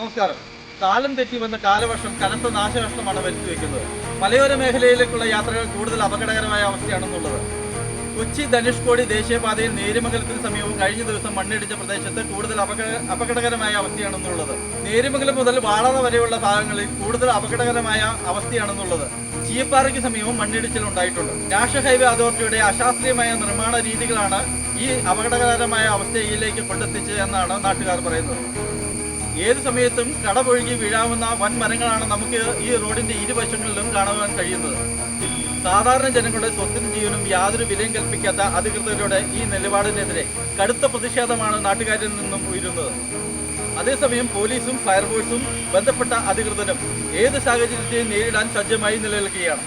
നമസ്കാരം. കാലം തെറ്റി വന്ന കാലവർഷം കനത്ത നാശനഷ്ടമാണ് വരുത്തിവെക്കുന്നത്. മലയോര മേഖലയിലേക്കുള്ള യാത്രകൾ കൂടുതൽ അപകടകരമായ അവസ്ഥയാണെന്നുള്ളത്. കൊച്ചി ധനുഷ്കോടി ദേശീയപാതയിൽ നേര്യമംഗലത്തിന് സമീപം കഴിഞ്ഞ ദിവസം മണ്ണിടിച്ച പ്രദേശത്ത് കൂടുതൽ അപകടകരമായ അവസ്ഥയാണെന്നുള്ളത്. നേര്യമംഗലം മുതൽ വാളറ വരെയുള്ള ഭാഗങ്ങളിൽ കൂടുതൽ അപകടകരമായ അവസ്ഥയാണെന്നുള്ളത്. ചീപ്പാറയ്ക്ക് സമീപം മണ്ണിടിച്ചിലുണ്ടായിട്ടുണ്ട്. നാഷണൽ ഹൈവേ അതോറിറ്റിയുടെ അശാസ്ത്രീയമായ നിർമ്മാണ രീതികളാണ് ഈ അപകടകരമായ അവസ്ഥയിലേക്ക് കൊണ്ടെത്തിച്ചത് എന്നാണ് നാട്ടുകാർ പറയുന്നത്. ഏത് സമയത്തും കടപൊഴുകി വീഴാവുന്ന വൻ മരങ്ങളാണ് നമുക്ക് ഈ റോഡിന്റെ ഇരുവശങ്ങളിലും കാണുവാൻ കഴിയുന്നത്. സാധാരണ ജനങ്ങളുടെ സ്വത്തിനും ജീവനും യാതൊരു വിലയും കൽപ്പിക്കാത്ത അധികൃതരുടെ ഈ നിലപാടിനെതിരെ കടുത്ത പ്രതിഷേധമാണ് നാട്ടുകാരിൽ നിന്നും ഉയരുന്നത്. അതേസമയം പോലീസും ഫയർഫോഴ്സും ബന്ധപ്പെട്ട അധികൃതരും ഏത് സാഹചര്യത്തെയും നേരിടാൻ സജ്ജമായി നിലനിൽക്കുകയാണ്.